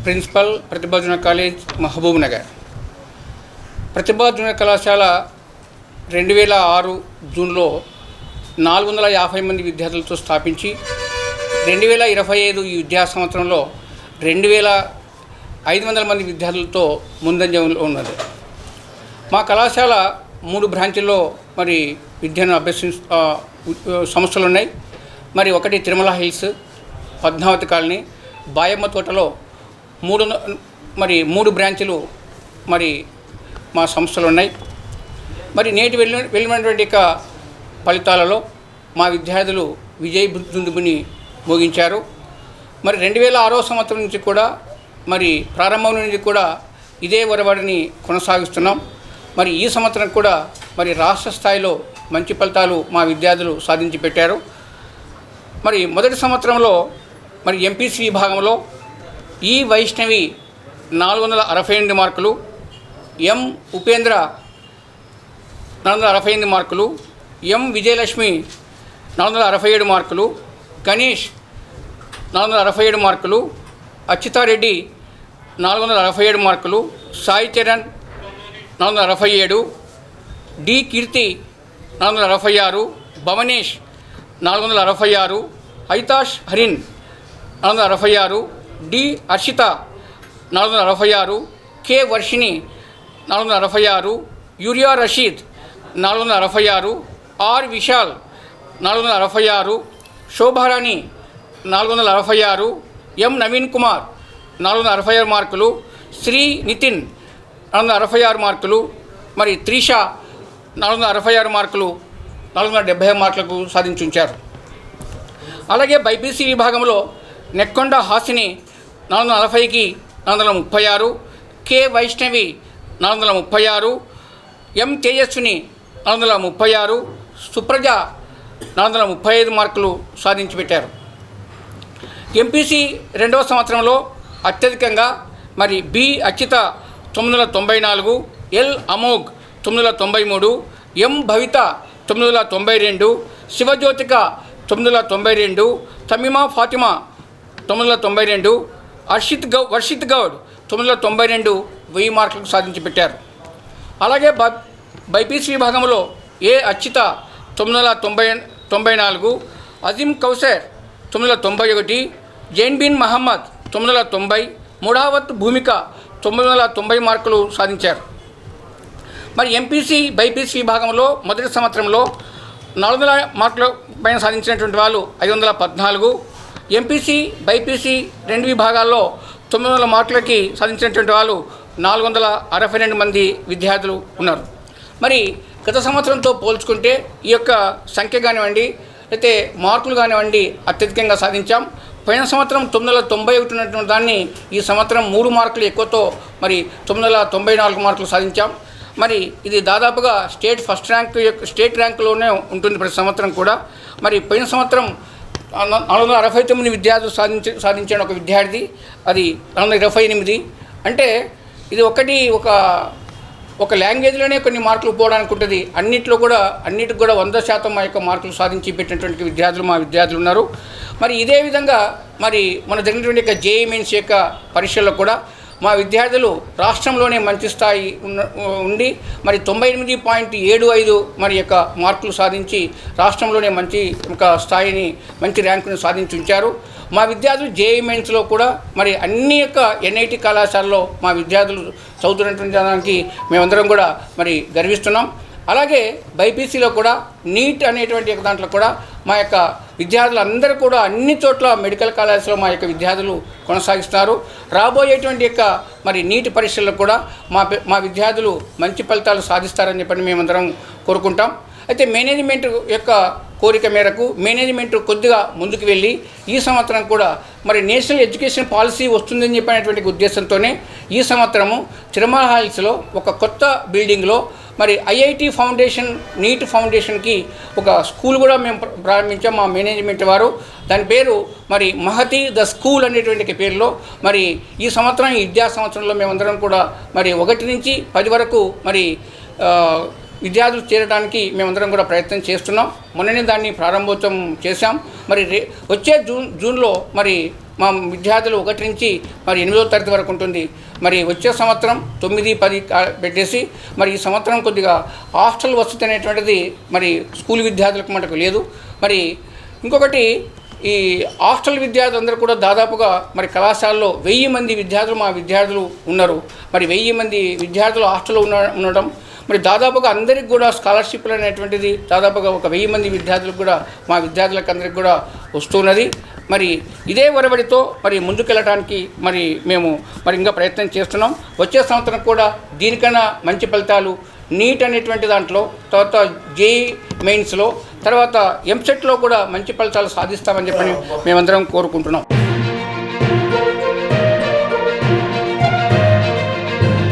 Principal ప్రతిభా junior college Mahabub Nagar. ప్రతిభా junior కళాశాల 2006 జూన్లో 450 మంది విద్యార్థులతో స్థాపించి 2025 ఈ విద్యా సంవత్సరంలో 2500 మంది విద్యార్థులతో ముందంజలో ఉన్నది. మా కళాశాల 3 బ్రాంచుల్లో మరి విద్యను సంస్థలు ఉన్నాయి. మరి ఒకటి తిరుమల హిల్స్, పద్మావతి కాలనీ, బాయమ్మ తోటలో 3 బ్రాంచులు మరి మా సంస్థలు ఉన్నాయి. మరి నేటి వెళ్ళినటువంటి ఫలితాలలో మా విద్యార్థులు విజయ దుందుబిని మోగించారు. మరి 2006 సంవత్సరం నుంచి కూడా మరి ప్రారంభం నుంచి కూడా ఇదే ఒరవడిని కొనసాగిస్తున్నాం. మరి ఈ సంవత్సరం కూడా మరి రాష్ట్ర స్థాయిలో మంచి ఫలితాలు మా విద్యార్థులు సాధించి పెట్టారు. మరి మొదటి సంవత్సరంలో మరి ఎంపీసీ విభాగంలో ఈ వైష్ణవి 468 మార్కులు, ఎం ఉపేంద్ర 468 మార్కులు, ఎం విజయలక్ష్మి 467 మార్కులు, గణేష్ 467 మార్కులు, అచ్యుతారెడ్డి 467 మార్కులు, Sai Charan 467, D Keerthi 466, Bhavanesh 466, Haithash Harin 466, D Harshitha 466, K Varshini 466, యూరియా రషీద్ 466, ఆర్ విశాల్ 466, శోభారాణి 466, ఎం నవీన్ కుమార్ 466 మార్కులు, శ్రీ నితిన్ 466 మార్కులు, మరి త్రిష 466 మార్కులు 470 మార్కులకు సాధించి ఉంచారు. అలాగే బైపీసీ విభాగంలో నెక్కొండ హాసిని 440కి 436, కె వైష్ణవి 436, ఎం తేజస్విని 436, సుప్రజ 435 మార్కులు సాధించి పెట్టారు. ఎంపీసీ 2వ సంవత్సరంలో అత్యధికంగా మరి బి అచ్యుత 994, ఎల్ అమోఘ్ 993, ఎం భవిత 992, శివజ్యోతిక 992, తమీమా ఫాతిమా 992, వర్షిత్ గౌడ్ 992 1000 మార్కులకు సాధించి పెట్టారు. అలాగే బైపీసీ విభాగంలో ఏ అచ్యుత 994, అజీం కౌసర్ 991, జైన్బీన్ మహమ్మద్ 990, ముడావత్ భూమిక 990 మార్కులు సాధించారు. మరి ఎంపీసీ బైపీసీ విభాగంలో మొదటి సంవత్సరంలో 400 మార్కుల పైన సాధించినటువంటి వాళ్ళు 514, ఎంపీసీ బైపీసీ 2 విభాగాల్లో 900 మార్కులకి సాధించినటువంటి వాళ్ళు 462 మంది విద్యార్థులు ఉన్నారు. మరి గత సంవత్సరంతో పోల్చుకుంటే ఈ యొక్క సంఖ్య కానివ్వండి, అయితే మార్కులు కానివ్వండి అత్యధికంగా సాధించాం. పోయిన సంవత్సరం 991 ఉన్నటువంటి దాన్ని ఈ సంవత్సరం 3 మార్కులు ఎక్కువతో మరి 994 మార్కులు సాధించాం. మరి ఇది దాదాపుగా స్టేట్ ర్యాంకులోనే ఉంటుంది ప్రతి సంవత్సరం కూడా. మరి పోయిన సంవత్సరం 469 విద్యార్థులు సాధించిన ఒక విద్యార్థి, అది 428. అంటే ఇది ఒక లాంగ్వేజ్లోనే కొన్ని మార్కులు పోవడానికి ఉంటుంది. అన్నిటికి కూడా 100% మా యొక్క మార్కులు సాధించి పెట్టినటువంటి విద్యార్థులు మా విద్యార్థులు ఉన్నారు. మరి ఇదే విధంగా మరి మన జరిగినటువంటి యొక్క జేఈఈ మెయిన్స్ యొక్క పరీక్షల్లో కూడా మా విద్యార్థులు రాష్ట్రంలోనే మంచి స్థాయి ఉండి మరి 98.75 మరి యొక్క మార్కులు సాధించి రాష్ట్రంలోనే మంచి ఒక స్థాయిని, మంచి ర్యాంకును సాధించి ఉంచారు. మా విద్యార్థులు జేఈఈ మెయిన్స్లో కూడా మరి అన్ని యొక్క ఎన్ఐటి కళాశాలలో మా విద్యార్థులు చదువుతున్నటువంటి దానికి మేమందరం కూడా మరి గర్విస్తున్నాం. అలాగే బైపీసీలో కూడా నీట్ అనేటువంటి దాంట్లో కూడా మా యొక్క విద్యార్థులందరూ కూడా అన్ని చోట్ల మెడికల్ కాలేజ్లో మా యొక్క విద్యార్థులు కొనసాగిస్తున్నారు. రాబోయేటువంటి యొక్క మరి నీటి పరీక్షల్లో కూడా మా విద్యార్థులు మంచి ఫలితాలు సాధిస్తారని చెప్పని మేమందరం కోరుకుంటాం. అయితే మేనేజ్మెంట్ యొక్క కోరిక మేరకు మేనేజ్మెంట్ కొద్దిగా ముందుకు వెళ్ళి ఈ సంవత్సరం కూడా మరి నేషనల్ ఎడ్యుకేషన్ పాలసీ వస్తుందని చెప్పినటువంటి ఉద్దేశంతోనే ఈ సంవత్సరము తిరుమల హిల్స్లో ఒక కొత్త బిల్డింగ్లో మరి ఐఐటి ఫౌండేషన్, నీట్ ఫౌండేషన్కి ఒక స్కూల్ కూడా మేము ప్రారంభించాం మా మేనేజ్మెంట్ వారు. దాని పేరు మరి మహతి ద స్కూల్ అనేటువంటి పేరులో మరి ఈ సంవత్సరం ఈ విద్యా సంవత్సరంలో మేమందరం కూడా మరి 1 నుంచి 10 వరకు మరి విద్యార్థులు చేరడానికి మేమందరం కూడా ప్రయత్నం చేస్తున్నాం. మొన్ననే దాన్ని ప్రారంభోత్సవం చేశాం. మరి వచ్చే జూన్లో మరి మా విద్యార్థులు 1 నుంచి మరి 8వ తరగతి వరకు ఉంటుంది. మరి వచ్చే సంవత్సరం 9, 10 పెట్టేసి మరి ఈ సంవత్సరం కొద్దిగా హాస్టల్ వసతి అనేటువంటిది మరి స్కూల్ విద్యార్థులకు మనకు లేదు. మరి ఇంకొకటి ఈ హాస్టల్ విద్యార్థులందరూ కూడా దాదాపుగా మరి కళాశాలలో 1000 మంది విద్యార్థులు మా విద్యార్థులు ఉన్నారు. మరి 1000 మంది విద్యార్థులు హాస్టల్లో ఉండడం మరి దాదాపుగా అందరికి కూడా స్కాలర్షిప్లు అనేటువంటిది దాదాపుగా 1000 మంది విద్యార్థులకు కూడా మా విద్యార్థులకు అందరికి కూడా వస్తున్నది. మరి ఇదే ఒరవడితో మరి ముందుకెళ్ళడానికి మరి మేము మరి ఇంకా ప్రయత్నం చేస్తున్నాం. వచ్చే సంవత్సరం కూడా దీనికన్నా మంచి ఫలితాలు నీట్ అనేటువంటి దాంట్లో, తర్వాత జేఈ మెయిన్స్లో, తర్వాత ఎంసెట్లో కూడా మంచి ఫలితాలు సాధిస్తామని చెప్పని మేమందరం కోరుకుంటున్నాం.